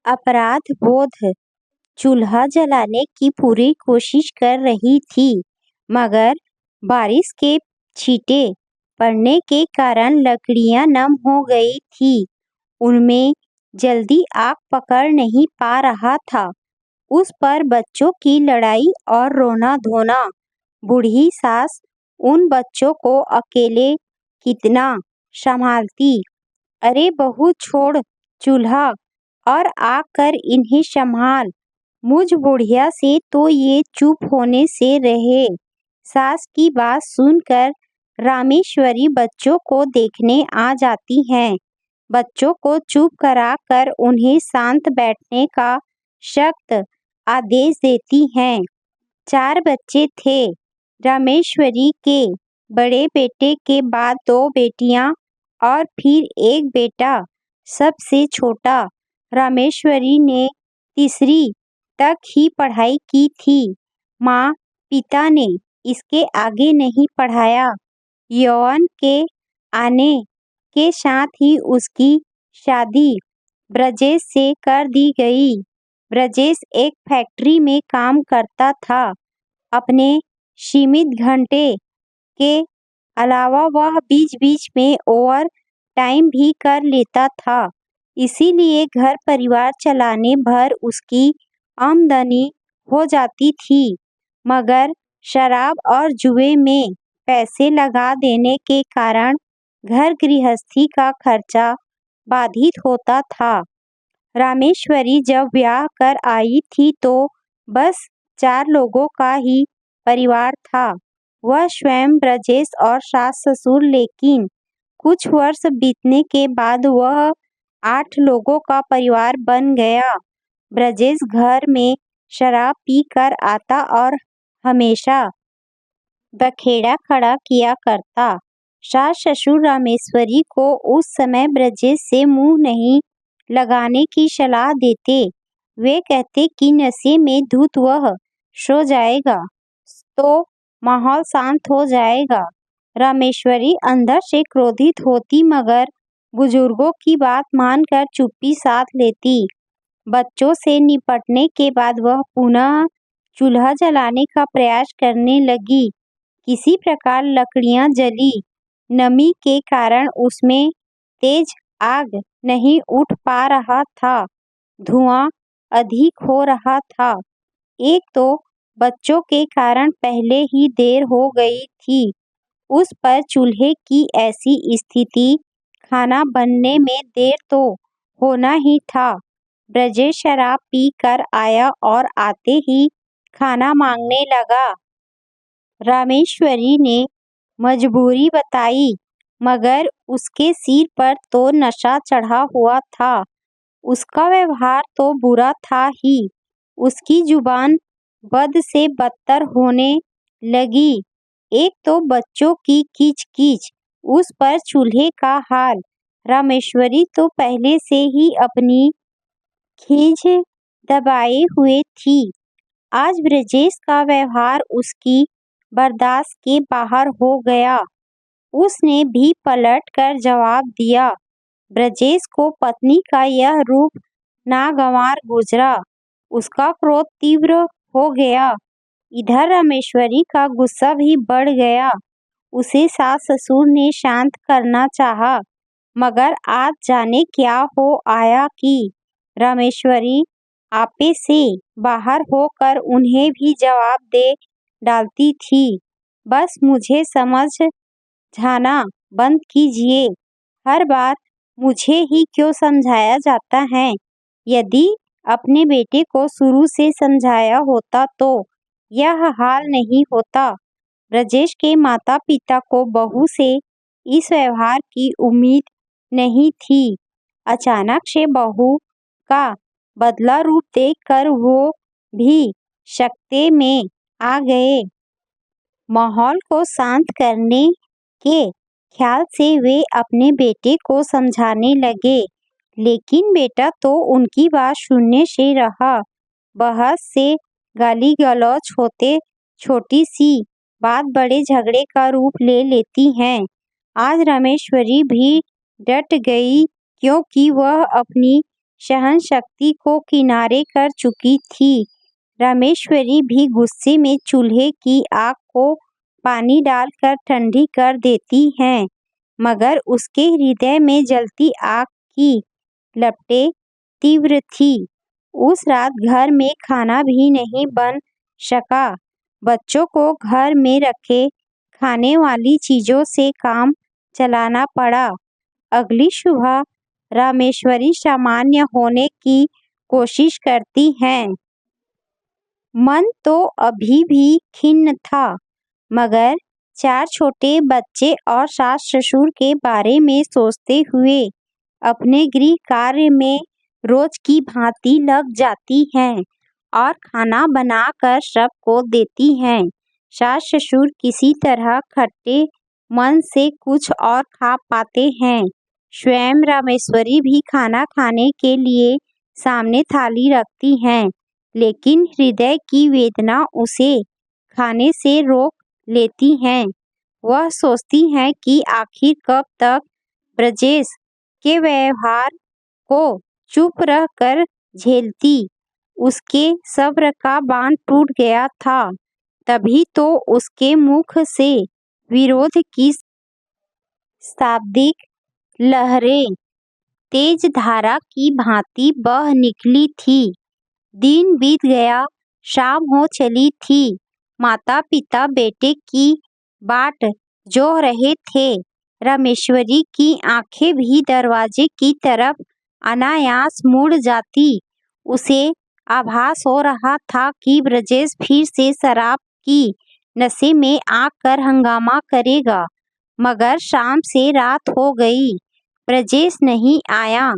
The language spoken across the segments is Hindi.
अपराध बोध चूल्हा जलाने की पूरी कोशिश कर रही थी, मगर बारिश के छींटे पड़ने के कारण लकड़ियां नम हो गई थी। उनमें जल्दी आग पकड़ नहीं पा रहा था। उस पर बच्चों की लड़ाई और रोना धोना। बूढ़ी सास उन बच्चों को अकेले कितना संभालती। अरे बहू, छोड़ चूल्हा और आग कर इन्हें संभाल। मुझ बुढ़िया से तो ये चुप होने से रहे। सास की बात सुनकर रामेश्वरी बच्चों को देखने आ जाती हैं। बच्चों को चुप करा कर उन्हें शांत बैठने का सख्त आदेश देती हैं। 4 बच्चे थे रामेश्वरी के। बड़े बेटे के बाद 2 बेटियां और फिर एक बेटा। सबसे छोटा रामेश्वरी ने तीसरी तक ही पढ़ाई की थी। माँ पिता ने इसके आगे नहीं पढ़ाया। यौवन के आने के साथ ही उसकी शादी ब्रजेश से कर दी गई। ब्रजेश एक फैक्ट्री में काम करता था। अपने सीमित घंटे के अलावा वह बीच-बीच में ओवर टाइम भी कर लेता था। इसीलिए घर परिवार चलाने भर उसकी आमदनी हो जाती थी, मगर शराब और जुए में पैसे लगा देने के कारण घर गृहस्थी का खर्चा बाधित होता था। रामेश्वरी जब ब्याह कर आई थी तो बस 4 लोगों का ही परिवार था। वह स्वयं, ब्रजेश और सास ससुर। लेकिन कुछ वर्ष बीतने के बाद वह 8 लोगों का परिवार बन गया। ब्रजेश घर में शराब पी कर आता और हमेशा बखेड़ा खड़ा किया करता। सास ससुर रामेश्वरी को उस समय ब्रजेश से मुंह नहीं लगाने की सलाह देते। वे कहते कि नशे में धुत वह सो जाएगा तो माहौल शांत हो जाएगा। रामेश्वरी अंदर से क्रोधित होती, मगर बुजुर्गों की बात मानकर चुप्पी साध लेती। बच्चों से निपटने के बाद वह पुनः चूल्हा जलाने का प्रयास करने लगी। किसी प्रकार लकड़ियां जली। नमी के कारण उसमें तेज आग नहीं उठ पा रहा था। धुआं अधिक हो रहा था। एक तो बच्चों के कारण पहले ही देर हो गई थी। उस पर चूल्हे की ऐसी स्थिति, खाना बनने में देर तो होना ही था। ब्रजेश शराब पी कर आया और आते ही खाना मांगने लगा। रामेश्वरी ने मजबूरी बताई, मगर उसके सिर पर तो नशा चढ़ा हुआ था। उसका व्यवहार तो बुरा था ही, उसकी जुबान बद से बदतर होने लगी। एक तो बच्चों की कीच-कीच, उस पर चूल्हे का हाल। रामेश्वरी तो पहले से ही अपनी खीझ दबाए हुए थी। आज ब्रजेश का व्यवहार उसकी बर्दाश्त के बाहर हो गया। उसने भी पलट कर जवाब दिया। ब्रजेश को पत्नी का यह रूप नागवार गुजरा। उसका क्रोध तीव्र हो गया। इधर रामेश्वरी का गुस्सा भी बढ़ गया। उसे सास ससुर ने शांत करना चाहा, मगर आज जाने क्या हो आया कि रामेश्वरी आपे से बाहर होकर उन्हें भी जवाब दे डालती थी। बस मुझे समझाना बंद कीजिए। हर बार मुझे ही क्यों समझाया जाता है? यदि अपने बेटे को शुरू से समझाया होता तो यह हाल नहीं होता। ब्रजेश के माता पिता को बहू से इस व्यवहार की उम्मीद नहीं थी। अचानक से बहू का बदला रूप देखकर वो भी सकते में आ गए। माहौल को शांत करने के ख्याल से वे अपने बेटे को समझाने लगे, लेकिन बेटा तो उनकी बात सुनने से रहा। बहस से गाली गलौज होते छोटी सी बात बड़े झगड़े का रूप ले लेती है। आज रामेश्वरी भी डट गई, क्योंकि वह अपनी सहन शक्ति को किनारे कर चुकी थी। रामेश्वरी भी गुस्से में चूल्हे की आग को पानी डालकर ठंडी कर देती है, मगर उसके हृदय में जलती आग की लपटें तीव्र थी। उस रात घर में खाना भी नहीं बन सका। बच्चों को घर में रखे खाने वाली चीजों से काम चलाना पड़ा। अगली सुबह रामेश्वरी सामान्य होने की कोशिश करती है। मन तो अभी भी खिन्न था, मगर 4 छोटे बच्चे और सास ससुर के बारे में सोचते हुए अपने गृह कार्य में रोज की भांति लग जाती हैं और खाना बनाकर सबको देती हैं। सास ससुर किसी तरह खट्टे मन से कुछ और खा पाते हैं। स्वयं रामेश्वरी भी खाना खाने के लिए सामने थाली रखती हैं, लेकिन हृदय की वेदना उसे खाने से रोक लेती हैं। वह सोचती हैं कि आखिर कब तक ब्रजेश के व्यवहार को चुप रह कर झेलती। उसके सब्र का बांध टूट गया था। तभी तो उसके मुख से विरोध की शाब्दिक लहरें तेज धारा की भांति बह निकली थी। दिन बीत गया, शाम हो चली थी। माता पिता बेटे की बाट जो रहे थे। रामेश्वरी की आंखें भी दरवाजे की तरफ अनायास मुड़ जाती। उसे आभास हो रहा था कि ब्रजेश फिर से शराब की नशे में आकर हंगामा करेगा, मगर शाम से रात हो गई, ब्रजेश नहीं आया।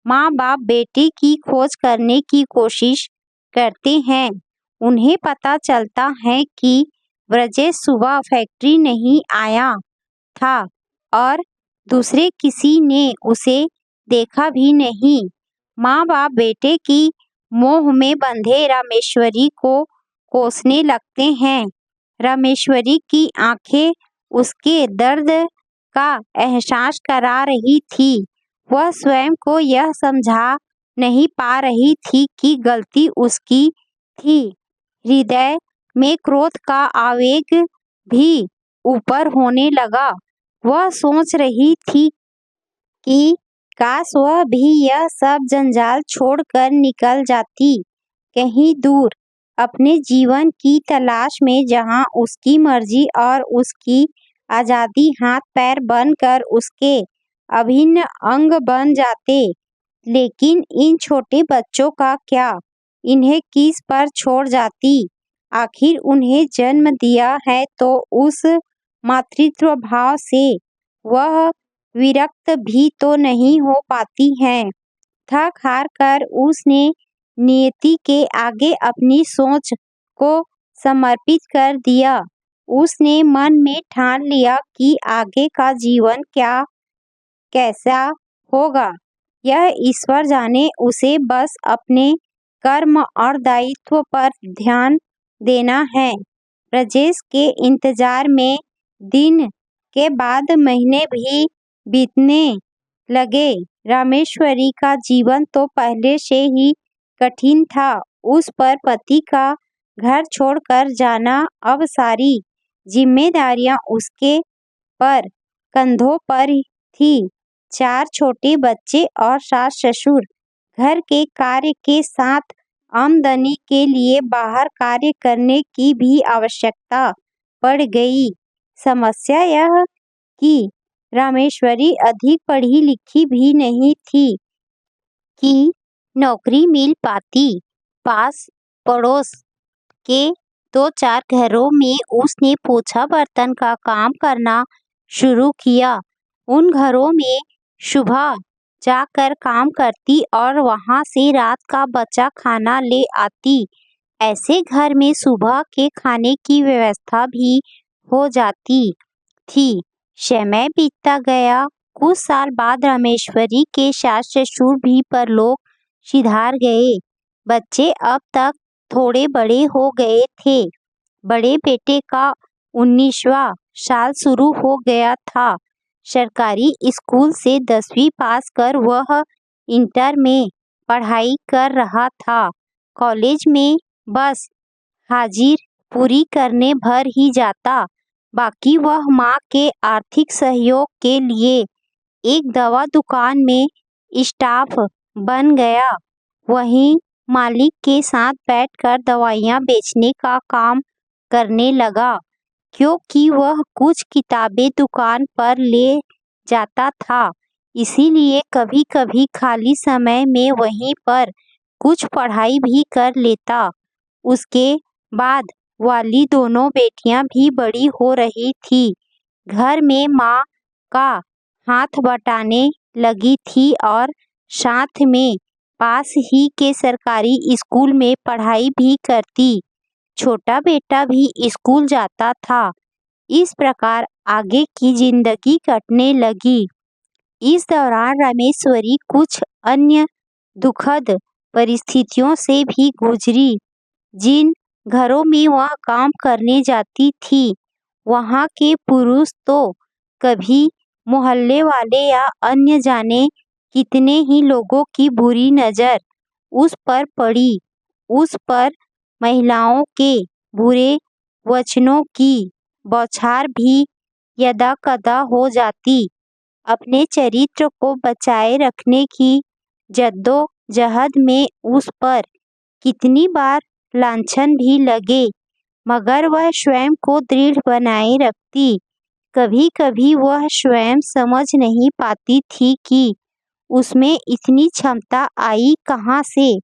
माँ बाप बेटे की खोज करने की कोशिश करते हैं। उन्हें पता चलता है कि ब्रजेश सुबह फैक्ट्री नहीं आया था और दूसरे किसी ने उसे देखा भी नहीं। माँ बाप बेटे की मोह में बंधे रामेश्वरी को कोसने लगते हैं। रामेश्वरी की आंखें उसके दर्द का एहसास करा रही थी। वह स्वयं को यह समझा नहीं पा रही थी कि गलती उसकी थी। हृदय में क्रोध का आवेग भी ऊपर होने लगा। वह सोच रही थी कि काश वह भी यह सब जंजाल छोड़कर निकल जाती, कहीं दूर, अपने जीवन की तलाश में, जहां उसकी मर्जी और उसकी आजादी हाथ पैर बनकर उसके अभिन्न अंग बन जाते। लेकिन इन छोटे बच्चों का क्या? इन्हें किस पर छोड़ जाती? आखिर उन्हें जन्म दिया है तो उस मातृत्व भाव से वह विरक्त भी तो नहीं हो पाती हैं। थक हार कर उसने नियति के आगे अपनी सोच को समर्पित कर दिया। उसने मन में ठान लिया कि आगे का जीवन कैसा होगा, यह ईश्वर जाने। उसे बस अपने कर्म और दायित्व पर ध्यान देना है। ब्रजेश के इंतजार में दिन के बाद महीने भी बीतने लगे। रामेश्वरी का जीवन तो पहले से ही कठिन था। उस पर पति का घर छोड़कर जाना, अब सारी जिम्मेदारियां उसके पर कंधों पर थी। 4 छोटे बच्चे और सास ससुर, घर के कार्य के साथ आमदनी के लिए बाहर कार्य करने की भी आवश्यकता पड़ गई। समस्या यह कि रामेश्वरी अधिक पढ़ी लिखी भी नहीं थी कि नौकरी मिल पाती। पास पड़ोस के 2-4 घरों में उसने पोछा बर्तन का काम करना शुरू किया। उन घरों में सुबह जाकर काम करती और वहां से रात का बचा खाना ले आती। ऐसे घर में सुबह के खाने की व्यवस्था भी हो जाती थी। समय बीतता गया। कुछ साल बाद रामेश्वरी के सास ससुर भी परलोक सिधार गए। बच्चे अब तक थोड़े बड़े हो गए थे। बड़े बेटे का 19वां साल शुरू हो गया था। सरकारी स्कूल से 10वीं पास कर वह इंटर में पढ़ाई कर रहा था। कॉलेज में बस हाजिर पूरी करने भर ही जाता, बाकी वह माँ के आर्थिक सहयोग के लिए एक दवा दुकान में स्टाफ बन गया। वहीं मालिक के साथ बैठकर दवाइयाँ बेचने का काम करने लगा, क्योंकि वह कुछ किताबें दुकान पर ले जाता था। इसीलिए कभी-कभी खाली समय में वहीं पर कुछ पढ़ाई भी कर लेता। उसके बाद वाली दोनों बेटियां भी बड़ी हो रही थी। घर में माँ का हाथ बटाने लगी थी और साथ में पास ही के सरकारी स्कूल में पढ़ाई भी करती। छोटा बेटा भी स्कूल जाता था। इस प्रकार आगे की जिंदगी कटने लगी। इस दौरान रामेश्वरी कुछ अन्य दुखद परिस्थितियों से भी गुजरी। जिन घरों में वह काम करने जाती थी, वहाँ के पुरुष तो कभी मोहल्ले वाले या अन्य जाने कितने ही लोगों की बुरी नज़र उस पर पड़ी। उस पर महिलाओं के बुरे वचनों की बौछार भी यदाकदा हो जाती। अपने चरित्र को बचाए रखने की जद्दोजहद में उस पर कितनी बार लांछन भी लगे, मगर वह स्वयं को दृढ़ बनाए रखती। कभी-कभी वह स्वयं समझ नहीं पाती थी कि उसमें इतनी क्षमता आई कहाँ से,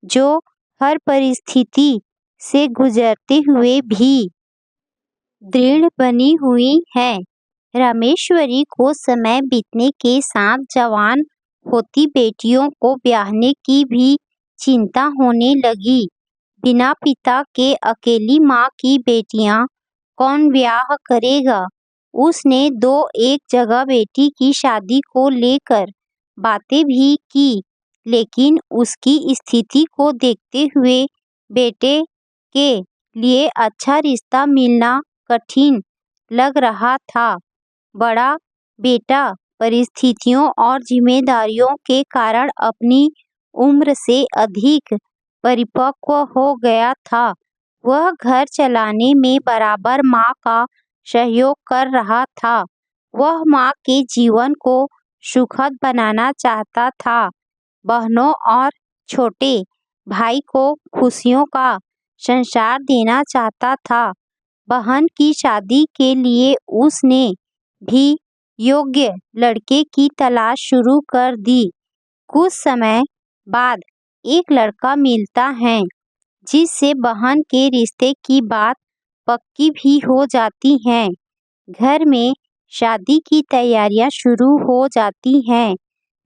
जो हर परिस्थिति से गुजरते हुए भी दृढ़ बनी हुई है। रामेश्वरी को समय बीतने के साथ जवान होती बेटियों को ब्याहने की भी चिंता होने लगी। बिना पिता के अकेली माँ की बेटियां कौन ब्याह करेगा? उसने दो एक जगह बेटी की शादी को लेकर बातें भी की, लेकिन उसकी स्थिति को देखते हुए बेटे के लिए अच्छा रिश्ता मिलना कठिन लग रहा था। बड़ा बेटा परिस्थितियों और जिम्मेदारियों के कारण अपनी उम्र से अधिक परिपक्व हो गया था। वह घर चलाने में बराबर माँ का सहयोग कर रहा था। वह माँ के जीवन को सुखद बनाना चाहता था। बहनों और छोटे भाई को खुशियों का संसार देना चाहता था। बहन की शादी के लिए उसने भी योग्य लड़के की तलाश शुरू कर दी। कुछ समय बाद एक लड़का मिलता है, जिससे बहन के रिश्ते की बात पक्की भी हो जाती है। घर में शादी की तैयारियां शुरू हो जाती हैं।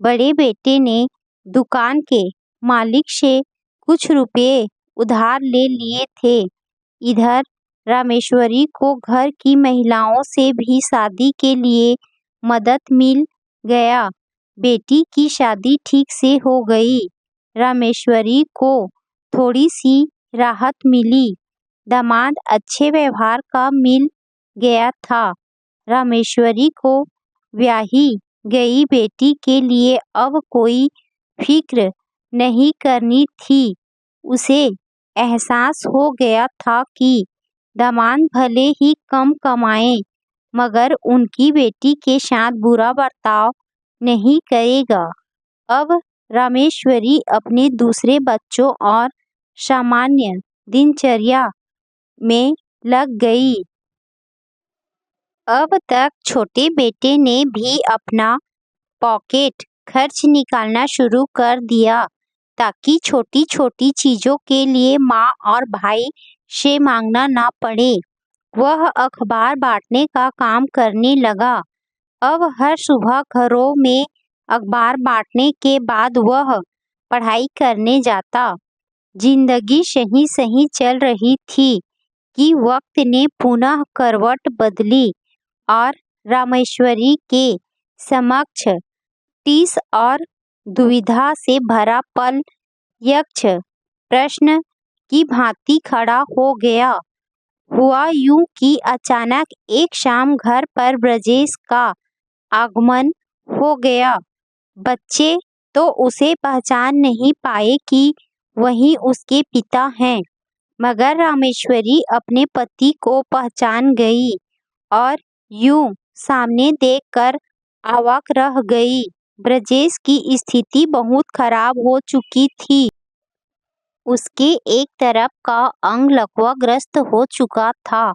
बड़े बेटे ने दुकान के मालिक से कुछ रुपए उधार ले लिए थे। इधर रामेश्वरी को घर की महिलाओं से भी शादी के लिए मदद मिल गया। बेटी की शादी ठीक से हो गई। रामेश्वरी को थोड़ी सी राहत मिली। दामाद अच्छे व्यवहार का मिल गया था। रामेश्वरी को ब्याही गई बेटी के लिए अब कोई फिक्र नहीं करनी थी। उसे एहसास हो गया था कि दामाद भले ही कम कमाए, मगर उनकी बेटी के साथ बुरा बर्ताव नहीं करेगा। अब रामेश्वरी अपने दूसरे बच्चों और सामान्य दिनचर्या में लग गई। अब तक छोटे बेटे ने भी अपना पॉकेट खर्च निकालना शुरू कर दिया, ताकि छोटी छोटी चीजों के लिए माँ और भाई से मांगना ना पड़े। वह अखबार बांटने का काम करने लगा। अब हर सुबह घरों में अखबार बांटने के बाद वह पढ़ाई करने जाता। जिंदगी सही सही चल रही थी कि वक्त ने पुनः करवट बदली और रामेश्वरी के समक्ष टीस और दुविधा से भरा पल यक्ष प्रश्न की भांति खड़ा हो गया। हुआ यूं कि अचानक एक शाम घर पर ब्रजेश का आगमन हो गया। बच्चे तो उसे पहचान नहीं पाए कि वही उसके पिता हैं। मगर रामेश्वरी अपने पति को पहचान गई और यूं सामने देखकर अवाक रह गई। ब्रजेश की स्थिति बहुत खराब हो चुकी थी। उसके एक तरफ का अंग लकवाग्रस्त हो चुका था।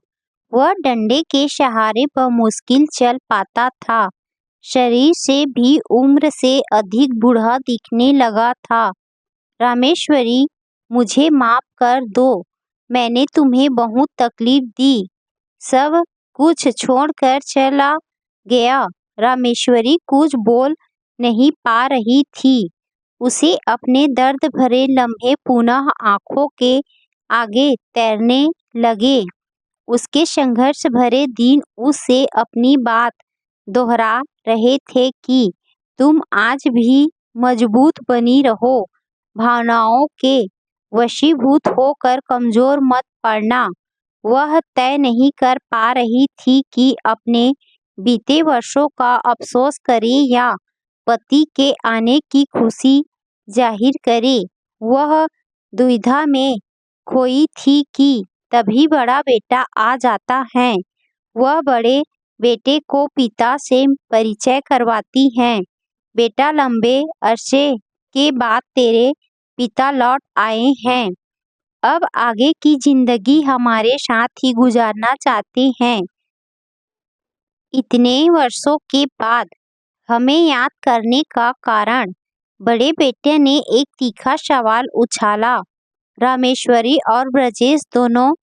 वह डंडे के सहारे बमुश्किल चल पाता था। शरीर से भी उम्र से अधिक बूढ़ा दिखने लगा था। रामेश्वरी, मुझे माफ कर दो। मैंने तुम्हें बहुत तकलीफ दी। सब कुछ छोड़कर चला गया। रामेश्वरी कुछ बोल नहीं पा रही थी। उसे अपने दर्द भरे लम्हे पुनः आंखों के आगे तैरने लगे। उसके संघर्ष भरे दिन उससे अपनी बात दोहरा रहे थे कि तुम आज भी मजबूत बनी रहो, भावनाओं के वशीभूत होकर कमजोर मत पड़ना। वह तय नहीं कर पा रही थी कि अपने बीते वर्षों का अफसोस करे या पति के आने की खुशी जाहिर करे। वह दुविधा में खोई थी कि तभी बड़ा बेटा आ जाता है। वह बड़े बेटे को पिता से परिचय करवाती हैं। बेटा, लंबे अरसे के बाद तेरे पिता लौट आए हैं। अब आगे की जिंदगी हमारे साथ ही गुजारना चाहते हैं। इतने वर्षों के बाद हमें याद करने का कारण? बड़े बेटे ने एक तीखा सवाल उछाला। रामेश्वरी और ब्रजेश दोनों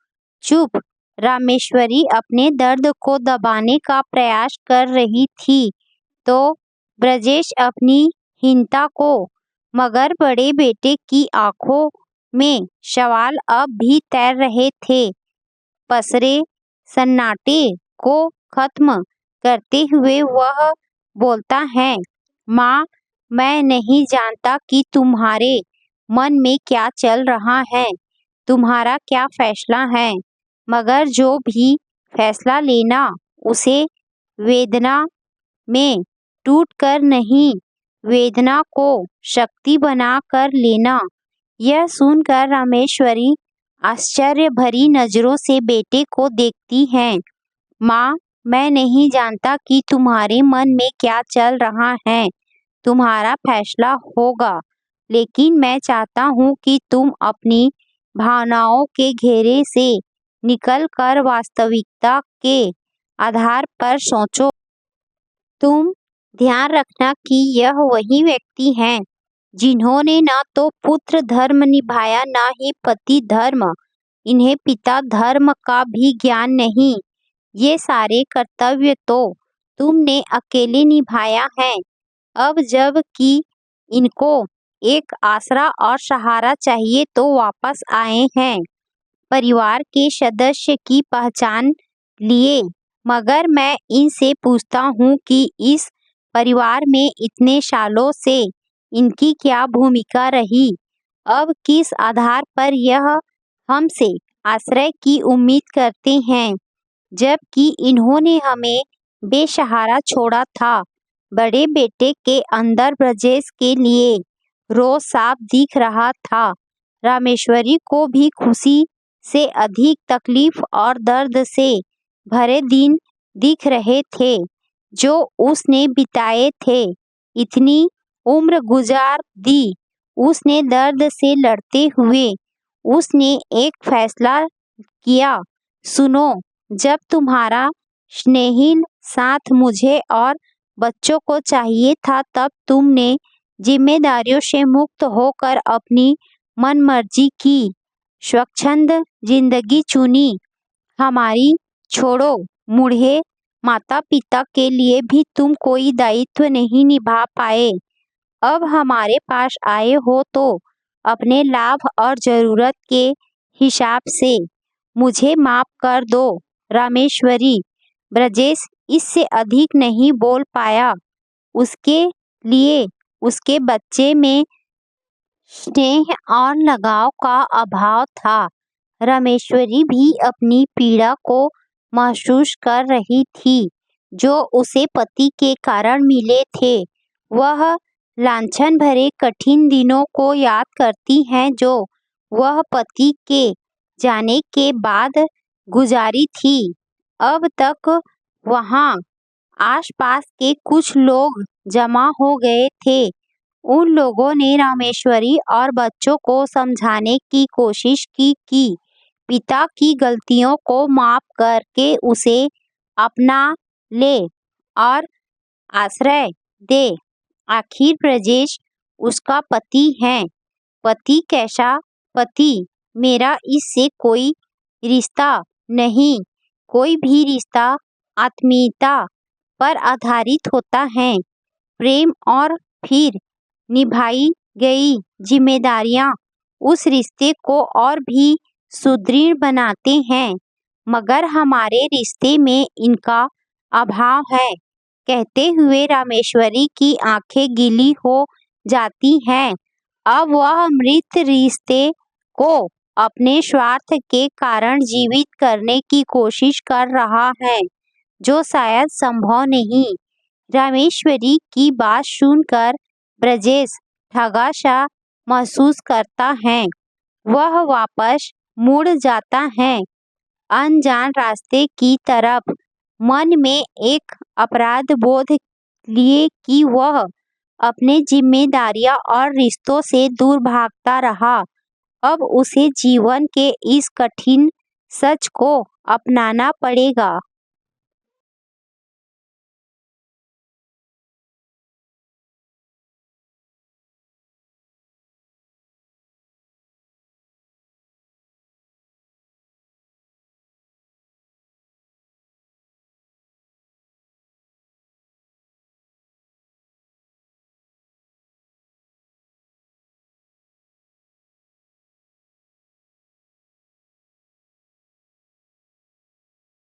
चुप। रामेश्वरी अपने दर्द को दबाने का प्रयास कर रही थी तो ब्रजेश अपनी हीनता को। मगर बड़े बेटे की आंखों में सवाल अब भी तैर रहे थे। पसरे सन्नाटे को खत्म करते हुए वह बोलता है, माँ, मैं नहीं जानता कि तुम्हारे मन में क्या चल रहा है, तुम्हारा क्या फैसला है। मगर जो भी फैसला लेना, उसे वेदना में टूटकर नहीं, वेदना को शक्ति बना कर लेना। यह सुनकर रामेश्वरी आश्चर्य भरी नजरों से बेटे को देखती है। माँ, मैं नहीं जानता कि तुम्हारे मन में क्या चल रहा है, तुम्हारा फैसला होगा, लेकिन मैं चाहता हूँ कि तुम अपनी भावनाओं के घेरे से निकलकर वास्तविकता के आधार पर सोचो। तुम ध्यान रखना कि यह वही व्यक्ति हैं जिन्होंने न तो पुत्र धर्म निभाया न ही पति धर्म। इन्हें पिता धर्म का भी ज्ञान नहीं। ये सारे कर्तव्य तो तुमने अकेले निभाया है। अब जब कि इनको एक आसरा और सहारा चाहिए तो वापस आए हैं। परिवार के सदस्य की पहचान लिए, मगर मैं इनसे पूछता हूँ कि इस परिवार में इतने सालों से इनकी क्या भूमिका रही। अब किस आधार पर यह हमसे आश्रय की उम्मीद करते हैं, जबकि इन्होंने हमें बेसहारा छोड़ा था। बड़े बेटे के अंदर ब्रजेश के लिए रोष साफ दिख रहा था। रामेश्वरी को भी खुशी से अधिक तकलीफ और दर्द से भरे दिन दिख रहे थे जो उसने बिताए थे। इतनी उम्र गुजार दी उसने दर्द से लड़ते हुए। उसने एक फैसला किया। सुनो, जब तुम्हारा स्नेहिल साथ मुझे और बच्चों को चाहिए था, तब तुमने जिम्मेदारियों से मुक्त होकर अपनी मनमर्जी की स्वच्छंद जिंदगी चुनी। हमारी छोड़ो, बूढ़े माता पिता के लिए भी तुम कोई दायित्व नहीं निभा पाए। अब हमारे पास आए हो तो अपने लाभ और जरूरत के हिसाब से। मुझे माफ कर दो रामेश्वरी। ब्रजेश इससे अधिक नहीं बोल पाया। उसके लिए उसके बच्चे में स्नेह और लगाव का अभाव था। रामेश्वरी भी अपनी पीड़ा को महसूस कर रही थी जो उसे पति के कारण मिले थे। वह लांछन भरे कठिन दिनों को याद करती हैं जो वह पति के जाने के बाद गुजारी थी। अब तक वहाँ आसपास के कुछ लोग जमा हो गए थे। उन लोगों ने रामेश्वरी और बच्चों को समझाने की कोशिश की कि पिता की गलतियों को माफ करके उसे अपना ले और आश्रय दे। आखिर ब्रजेश उसका पति है। पति कैसा पति? मेरा इससे कोई रिश्ता नहीं। कोई भी रिश्ता आत्मीयता पर आधारित होता है। प्रेम और फिर निभाई गई जिम्मेदारियां उस रिश्ते को और भी सुदृढ़ बनाते हैं, मगर हमारे रिश्ते में इनका अभाव है। कहते हुए रामेश्वरी की आंखें गीली हो जाती हैं। अब वह मृत रिश्ते को अपने स्वार्थ के कारण जीवित करने की कोशिश कर रहा है, जो शायद संभव नहीं। रामेश्वरी की बात सुनकर ब्रजेश ठगा सा महसूस करता है। वह वापस मुड़ जाता है अनजान रास्ते की तरफ, मन में एक अपराध बोध लिए कि वह अपने जिम्मेदारियां और रिश्तों से दूर भागता रहा। अब उसे जीवन के इस कठिन सच को अपनाना पड़ेगा।